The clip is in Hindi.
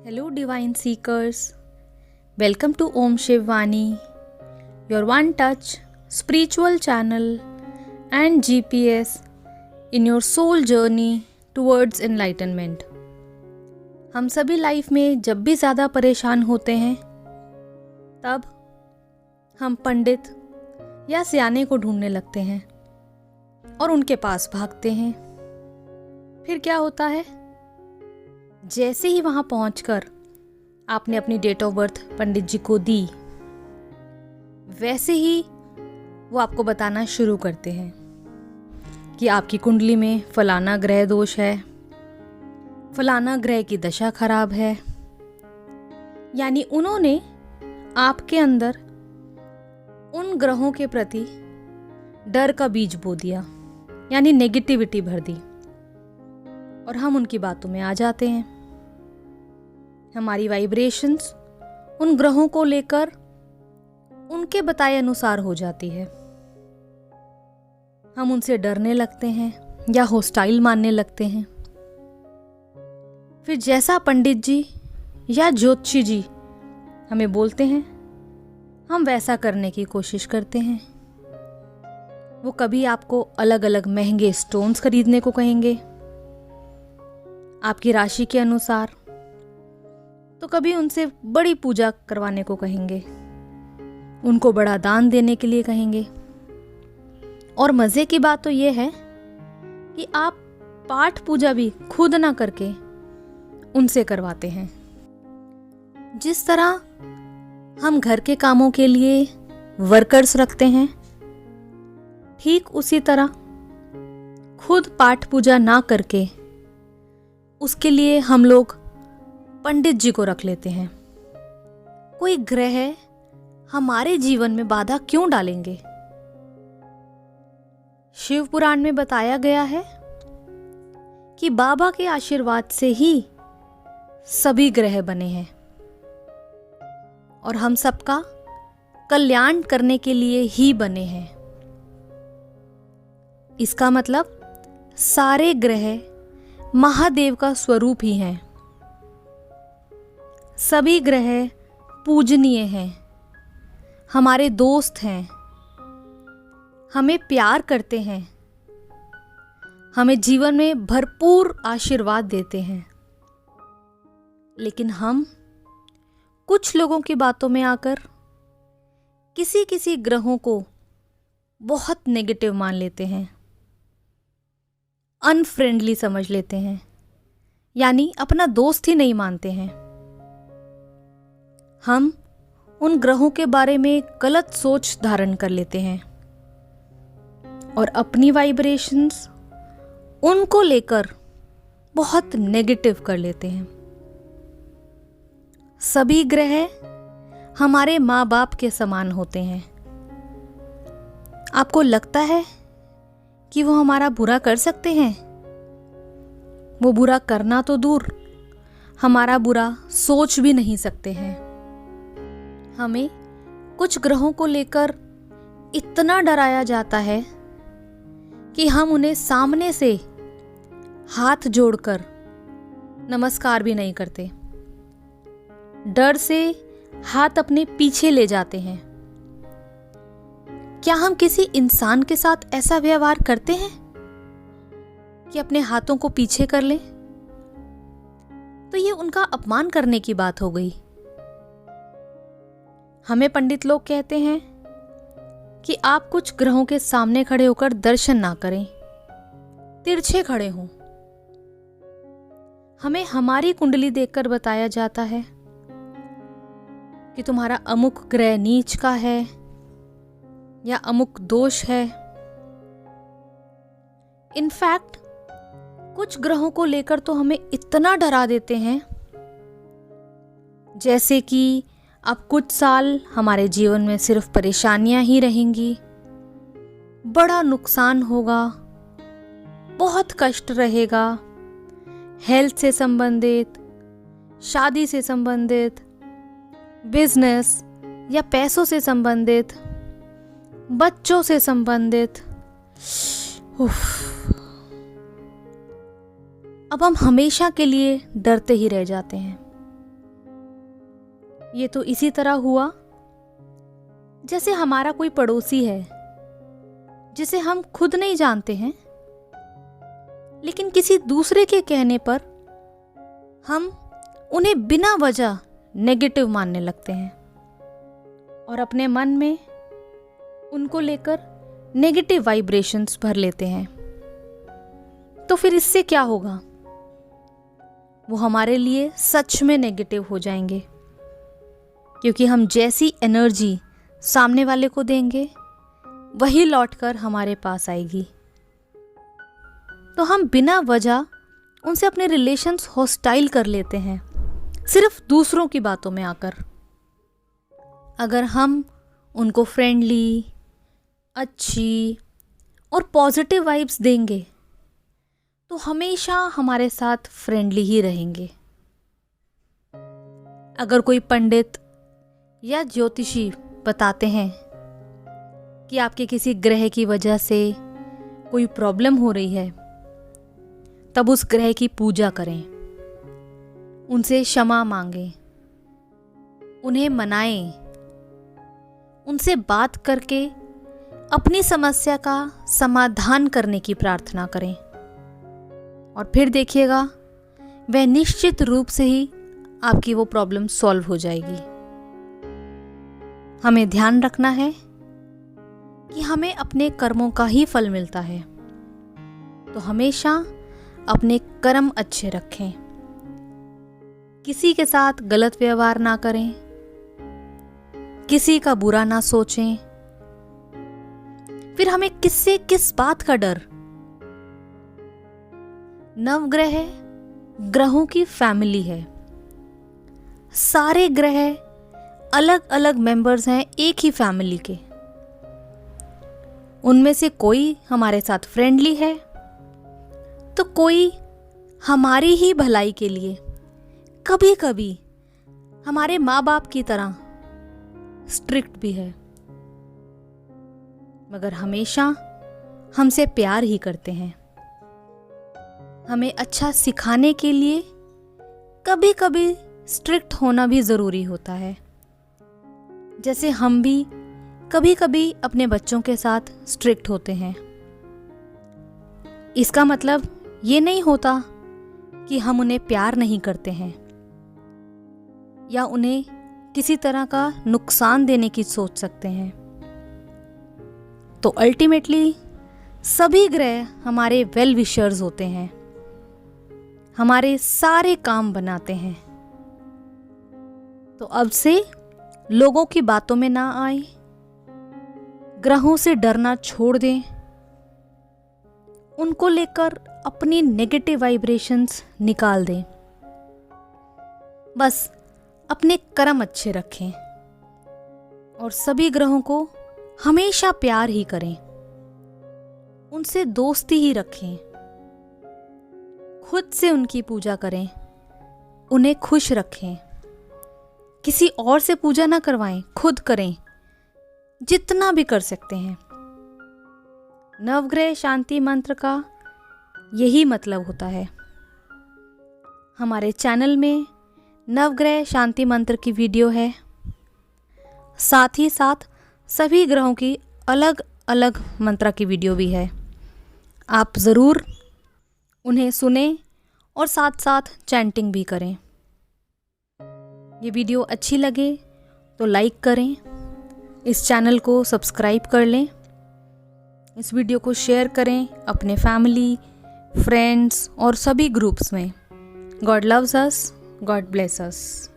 Hello, Divine Seekers. Welcome to Om Shiv Vani, your one touch spiritual channel and GPS in your soul journey towards enlightenment. हम सभी लाइफ में जब भी ज़्यादा परेशान होते हैं तब हम पंडित या सियाने को ढूंढने लगते हैं और उनके पास भागते हैं। फिर क्या होता है? जैसे ही वहाँ पहुँचकर आपने अपनी डेट ऑफ बर्थ पंडित जी को दी, वैसे ही वो आपको बताना शुरू करते हैं कि आपकी कुंडली में फलाना ग्रह दोष है, फलाना ग्रह की दशा खराब है। यानी उन्होंने आपके अंदर उन ग्रहों के प्रति डर का बीज बो दिया, यानी नेगेटिविटी भर दी, और हम उनकी बातों में आ जाते हैं। हमारी वाइब्रेशंस उन ग्रहों को लेकर उनके बताए अनुसार हो जाती है। हम उनसे डरने लगते हैं या हॉस्टाइल मानने लगते हैं। फिर जैसा पंडित जी या ज्योतिषी जी हमें बोलते हैं, हम वैसा करने की कोशिश करते हैं। वो कभी आपको अलग अलग महंगे स्टोन्स खरीदने को कहेंगे आपकी राशि के अनुसार, तो कभी उनसे बड़ी पूजा करवाने को कहेंगे, उनको बड़ा दान देने के लिए कहेंगे। और मज़े की बात तो ये है कि आप पाठ पूजा भी खुद ना करके उनसे करवाते हैं। जिस तरह हम घर के कामों के लिए वर्कर्स रखते हैं, ठीक उसी तरह खुद पाठ पूजा ना करके उसके लिए हम लोग पंडित जी को रख लेते हैं। कोई ग्रह हमारे जीवन में बाधा क्यों डालेंगे? शिव पुराण में बताया गया है कि बाबा के आशीर्वाद से ही सभी ग्रह बने हैं और हम सबका कल्याण करने के लिए ही बने हैं। इसका मतलब सारे ग्रह महादेव का स्वरूप ही हैं। सभी ग्रह पूजनीय हैं, हमारे दोस्त हैं, हमें प्यार करते हैं, हमें जीवन में भरपूर आशीर्वाद देते हैं। लेकिन हम कुछ लोगों की बातों में आकर किसी किसी ग्रहों को बहुत नेगेटिव मान लेते हैं, अनफ्रेंडली समझ लेते हैं, यानी अपना दोस्त ही नहीं मानते हैं। हम उन ग्रहों के बारे में गलत सोच धारण कर लेते हैं और अपनी वाइब्रेशंस उनको लेकर बहुत नेगेटिव कर लेते हैं। सभी ग्रह हमारे माँ बाप के समान होते हैं। आपको लगता है कि वो हमारा बुरा कर सकते हैं? वो बुरा करना तो दूर, हमारा बुरा सोच भी नहीं सकते हैं। हमें कुछ ग्रहों को लेकर इतना डराया जाता है कि हम उन्हें सामने से हाथ जोड़कर नमस्कार भी नहीं करते। डर से हाथ अपने पीछे ले जाते हैं। क्या हम किसी इंसान के साथ ऐसा व्यवहार करते हैं कि अपने हाथों को पीछे कर लें? तो ये उनका अपमान करने की बात हो गई। हमें पंडित लोग कहते हैं कि आप कुछ ग्रहों के सामने खड़े होकर दर्शन ना करें, तिरछे खड़े हों। हमें हमारी कुंडली देखकर बताया जाता है कि तुम्हारा अमुक ग्रह नीच का है या अमुक दोष है। इनफैक्ट कुछ ग्रहों को लेकर तो हमें इतना डरा देते हैं जैसे कि अब कुछ साल हमारे जीवन में सिर्फ परेशानियां ही रहेंगी, बड़ा नुकसान होगा, बहुत कष्ट रहेगा, हेल्थ से संबंधित, शादी से संबंधित, बिजनेस या पैसों से संबंधित, बच्चों से संबंधित। अब हम हमेशा के लिए डरते ही रह जाते हैं। ये तो इसी तरह हुआ जैसे हमारा कोई पड़ोसी है जिसे हम खुद नहीं जानते हैं, लेकिन किसी दूसरे के कहने पर हम उन्हें बिना वजह नेगेटिव मानने लगते हैं और अपने मन में उनको लेकर नेगेटिव वाइब्रेशंस भर लेते हैं। तो फिर इससे क्या होगा? वो हमारे लिए सच में नेगेटिव हो जाएंगे, क्योंकि हम जैसी एनर्जी सामने वाले को देंगे वही लौटकर हमारे पास आएगी। तो हम बिना वजह उनसे अपने रिलेशंस हॉस्टाइल कर लेते हैं, सिर्फ दूसरों की बातों में आकर। अगर हम उनको फ्रेंडली, अच्छी और पॉजिटिव वाइब्स देंगे तो हमेशा हमारे साथ फ्रेंडली ही रहेंगे। अगर कोई पंडित या ज्योतिषी बताते हैं कि आपके किसी ग्रह की वजह से कोई प्रॉब्लम हो रही है, तब उस ग्रह की पूजा करें, उनसे क्षमा मांगें, उन्हें मनाएं, उनसे बात करके अपनी समस्या का समाधान करने की प्रार्थना करें और फिर देखिएगा वह निश्चित रूप से ही आपकी वो प्रॉब्लम सॉल्व हो जाएगी। हमें ध्यान रखना है कि हमें अपने कर्मों का ही फल मिलता है, तो हमेशा अपने कर्म अच्छे रखें, किसी के साथ गलत व्यवहार ना करें, किसी का बुरा ना सोचें। फिर हमें किससे किस बात का डर? नवग्रह ग्रहों की फैमिली है। सारे ग्रह अलग अलग मेंबर्स हैं एक ही फैमिली के। उनमें से कोई हमारे साथ फ्रेंडली है तो कोई हमारी ही भलाई के लिए कभी कभी हमारे माँ बाप की तरह स्ट्रिक्ट भी है, मगर हमेशा हमसे प्यार ही करते हैं। हमें अच्छा सिखाने के लिए कभी कभी स्ट्रिक्ट होना भी ज़रूरी होता है, जैसे हम भी कभी कभी अपने बच्चों के साथ स्ट्रिक्ट होते हैं। इसका मतलब ये नहीं होता कि हम उन्हें प्यार नहीं करते हैं या उन्हें किसी तरह का नुकसान देने की सोच सकते हैं। तो अल्टीमेटली सभी ग्रह हमारे वेल विशर्स होते हैं, हमारे सारे काम बनाते हैं। तो अब से लोगों की बातों में ना आए, ग्रहों से डरना छोड़ दें, उनको लेकर अपनी नेगेटिव वाइब्रेशंस निकाल दें। बस अपने कर्म अच्छे रखें और सभी ग्रहों को हमेशा प्यार ही करें, उनसे दोस्ती ही रखें, खुद से उनकी पूजा करें, उन्हें खुश रखें। किसी और से पूजा ना करवाएं, खुद करें, जितना भी कर सकते हैं। नवग्रह शांति मंत्र का यही मतलब होता है। हमारे चैनल में नवग्रह शांति मंत्र की वीडियो है, साथ ही साथ सभी ग्रहों की अलग अलग मंत्र की वीडियो भी है। आप ज़रूर उन्हें सुने और साथ साथ चैंटिंग भी करें। ये वीडियो अच्छी लगे तो लाइक करें, इस चैनल को सब्सक्राइब कर लें, इस वीडियो को शेयर करें अपने फैमिली, फ्रेंड्स और सभी ग्रुप्स में। गॉड लव्स अस, गॉड ब्लेस अस।